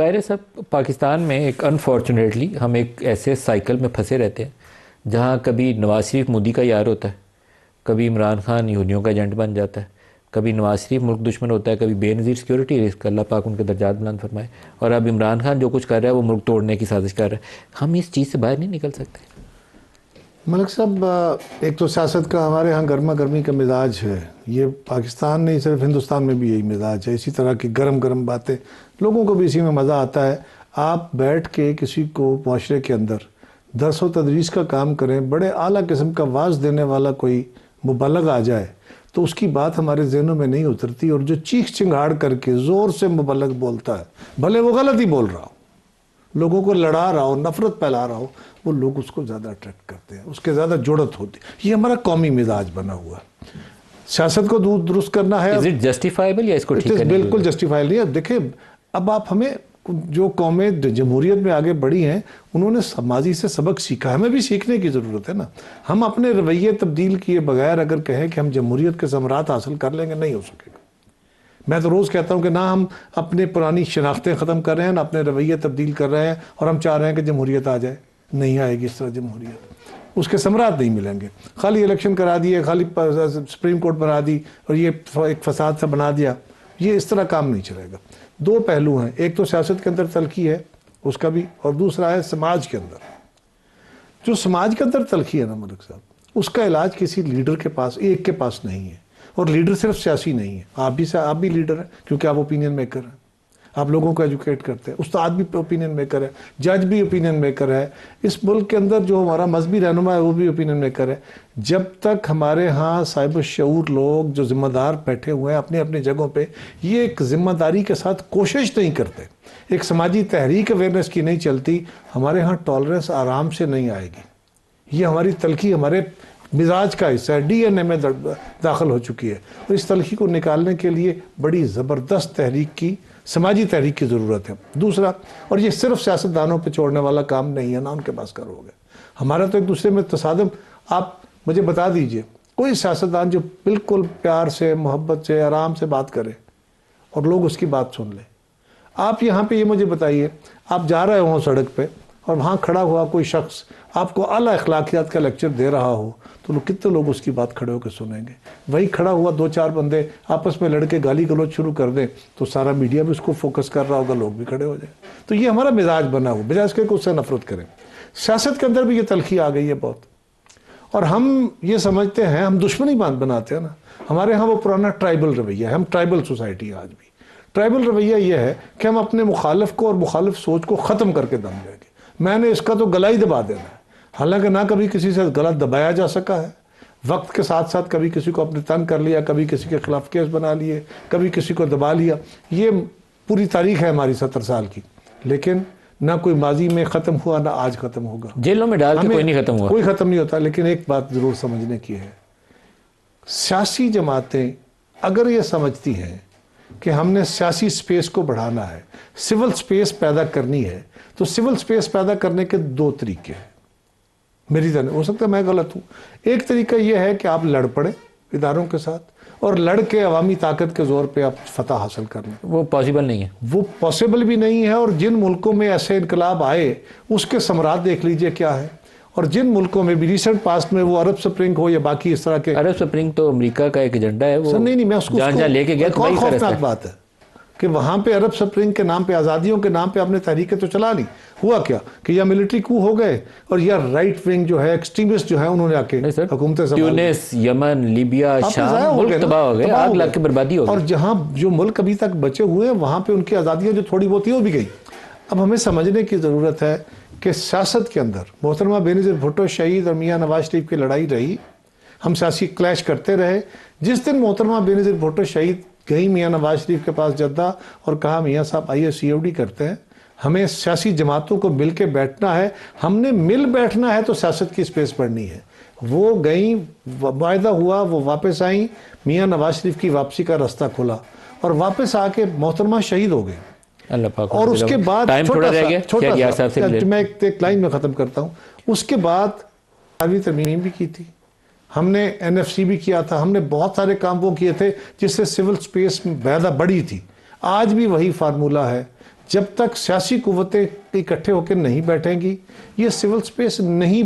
कायरे साहब, पाकिस्तान में एक अनफॉर्चुनेटली हम एक ऐसे साइकिल में फंसे रहते हैं जहाँ कभी नवाज शरीफ मोदी का यार होता है, कभी इमरान खान यहूदियों का एजेंट बन जाता है, कभी नवाज शरीफ मुल्क दुश्मन होता है, कभी बेनज़ीर सिक्योरिटी रिस्क, अल्लाह पाक उनके दर्जात बुलंद फरमाए, और अब इमरान खान जो कुछ कर रहा है वो मुल्क तोड़ने की साजिश कर रहा है। हम इस चीज़ से बाहर नहीं निकल सकते। मलिक साहब, एक तो सियासत का हमारे यहाँ गर्मा गर्मी का मिजाज है। ये पाकिस्तान नहीं, सिर्फ हिंदुस्तान में भी यही मिजाज है। इसी तरह की गरम गरम बातें, लोगों को भी इसी में मज़ा आता है। आप बैठ के किसी को माशरे के अंदर दरस व तदरीस का काम करें, बड़े आला किस्म का वाज देने वाला कोई मुबल्लग आ जाए तो उसकी बात हमारे जहनों में नहीं उतरती। और जो चीख चिंगाड़ करके ज़ोर से मुबल्लग बोलता है, भले वो गलत ही बोल रहा हो, लोगों को लड़ा रहा हो, नफरत फैला रहा हो, वो लोग उसको ज़्यादा अट्रैक्ट करते हैं, उसके ज़्यादा जुड़त होती है। ये हमारा कौमी मिजाज बना हुआ है। सियासत को दुरुस्त करना है। इज इट जस्टिफाइबल या इसको ठीक करना? बिल्कुल जस्टिफाइबल नहीं है। देखिए, अब आप हमें, जो कौमें जमहूरियत में आगे बढ़ी हैं, उन्होंने माजी से सबक सीखा है, हमें भी सीखने की ज़रूरत है ना। हम अपने रवैये तब्दील किए बगैर अगर कहें कि हम जमहूरियत के ज़मरात हासिल कर लेंगे, नहीं हो सकेगा। मैं तो रोज़ कहता हूँ कि ना हम अपने पुरानी शनाख्तें ख़त्म कर रहे हैं, ना अपने रवैये तब्दील कर रहे हैं, और हम चाह रहे हैं कि जमहूरियत आ जाए। नहीं आएगी इस तरह जमहूरियत, उसके समरात नहीं मिलेंगे। खाली इलेक्शन करा दिए, खाली सुप्रीम कोर्ट बना दी और ये एक फसाद सा बना दिया, ये इस तरह काम नहीं चलेगा। दो पहलू हैं, एक तो सियासत के अंदर तलखी है उसका भी, और दूसरा है समाज के अंदर। जो समाज के अंदर तलखी है ना मलिक साहब, उसका इलाज किसी लीडर के पास, एक के पास नहीं है। और लीडर सिर्फ सियासी नहीं है, आप भी लीडर हैं, क्योंकि आप ओपिनियन मेकर हैं, आप लोगों को एजुकेट करते हैं। उस्ताद भी ओपिनियन मेकर है, जज भी ओपिनियन मेकर है, इस मुल्क के अंदर जो हमारा मजहबी रहनुमा है वो भी ओपिनियन मेकर है। जब तक हमारे यहाँ साहिब शऊर लोग जो जिम्मेदार बैठे हुए हैं अपनी अपनी जगहों पे, ये एक जिम्मेदारी के साथ कोशिश नहीं करते, एक समाजी तहरीक अवेयरनेस की नहीं चलती, हमारे यहाँ टॉलरेंस आराम से नहीं आएगी। ये हमारी तलखी हमारे मिजाज का हिस्सा है, DNA में दाखिल हो चुकी है। और इस तलखी को निकालने के लिए बड़ी ज़बरदस्त तहरीक की, समाजी तहरीक की ज़रूरत है। दूसरा, और ये सिर्फ सियासतदानों पे छोड़ने वाला काम नहीं है, ना उनके पास करोगे। हमारा तो एक दूसरे में तसादम, आप मुझे बता दीजिए कोई सियासतदान जो बिल्कुल प्यार से, मोहब्बत से, आराम से बात करे और लोग उसकी बात सुन लें। आप यहाँ पे ये मुझे बताइए, आप जा रहे हो सड़क पे और वहाँ खड़ा हुआ कोई शख्स आपको आला अखलाकियात का लेक्चर दे रहा हो, तो लोग, कितने लोग उसकी बात खड़े होकर सुनेंगे? वही खड़ा हुआ दो चार बंदे आपस में लड़के गाली गलौज शुरू कर दें तो सारा मीडिया भी उसको फोकस कर रहा होगा, लोग भी खड़े हो जाए। तो ये हमारा मिजाज बना हुआ, बजाय इसके उससे नफरत करें। सियासत के अंदर भी ये तलखी आ गई है बहुत, और हम ये समझते हैं, हम दुश्मनी बनाते हैं ना। हमारे यहाँ वो पुराना ट्राइबल रवैया है, हम ट्राइबल सोसाइटी है आज भी। ट्राइबल रवैया ये है कि हम अपने मुखालिफ को और मुखालिफ सोच को ख़त्म करके दम लेंगे। मैंने इसका तो गला ही दबा देना है, हालांकि ना कभी किसी से गला दबाया जा सका है। वक्त के साथ साथ कभी किसी को अपने तंग कर लिया, कभी किसी के खिलाफ केस बना लिए, कभी किसी को दबा लिया। ये पूरी तारीख है हमारी 70 साल की, लेकिन ना कोई माजी में ख़त्म हुआ, ना आज ख़त्म होगा। जेलों में डाल के कोई नहीं ख़त्म हुआ, कोई ख़त्म नहीं होता। लेकिन एक बात ज़रूर समझने की है, सियासी जमातें अगर ये समझती हैं कि हमने सियासी स्पेस को बढ़ाना है, सिविल स्पेस पैदा करनी है, तो सिविल स्पेस पैदा करने के दो तरीके हैं। मेरी जान, हो सकता है मैं गलत हूँ। एक तरीका यह है कि आप लड़ पड़े इदारों के साथ, और लड़ के अवामी ताकत के ज़ोर पे आप फतह हासिल कर लें। वो पॉसिबल नहीं है, वो पॉसिबल भी नहीं है। और जिन मुल्कों में ऐसे इनकलाब आए उसके समरात देख लीजिए क्या है। और जिन मुल्कों में भी रिसेंट पास्ट में, वो अरब स्प्रिंग हो या बाकी इस तरह के, अरब स्प्रिंग तो अमेरिका का एक एजेंडा है। वो नहीं, मैं उसको जहाँ लेके गया तो खौफनाक बात है कि वहाँ पे अरब स्प्रिंग के नाम पे, आज़ादियों के नाम पे आपने तहरीकें तो चला ली। हुआ क्या कि या मिलिट्री कू हो गए, और या राइट विंग जो है, एक्सट्रीमिस्ट जो है, उन्होंने आके हुकूमतें संभाली। ट्यूनिस, यमन, लीबिया, शाम, मुल्क तबाह हो गए, आग लग के बर्बादी हो गई। और जहाँ जो मुल्क अभी तक बचे हुए हैं वहाँ पे उनकी आज़ादियाँ जो थोड़ी बहुत थी वो भी गई। अब हमें समझने की ज़रूरत है कि सियासत के अंदर मोहतरमा बेनज़ीर भुट्टो शहीद और मियाँ नवाज शरीफ की लड़ाई रही, हम सियासी क्लैश करते रहे। जिस दिन मोहतरमा बेनज़ीर भुट्टो शहीद गई मियाँ नवाज शरीफ के पास जद्दा और कहा, मियाँ साहब आइए COD करते हैं, हमें सियासी जमातों को मिल के बैठना है, हमने मिल बैठना है तो सियासत की स्पेस बढ़नी है। वो गई, वायदा हुआ, वो वापस आई, मियाँ नवाज शरीफ की वापसी का रास्ता खुला, और वापस आके मोहतरमा शहीद हो गए। अल्लाह पाक। और उसके बाद टाइम थोड़ा रह गया, छोटा मैं एक लाइन में ख़त्म करता हूँ। उसके बाद तरमीम भी की थी हमने, NFC भी किया था हमने, बहुत सारे काम वो किए थे जिससे सिविल स्पेस पैदा बढ़ी थी। आज भी वही फार्मूला है, जब तक सियासी कुव्वतें इकट्ठे होकर नहीं बैठेंगी, ये सिविल स्पेस नहीं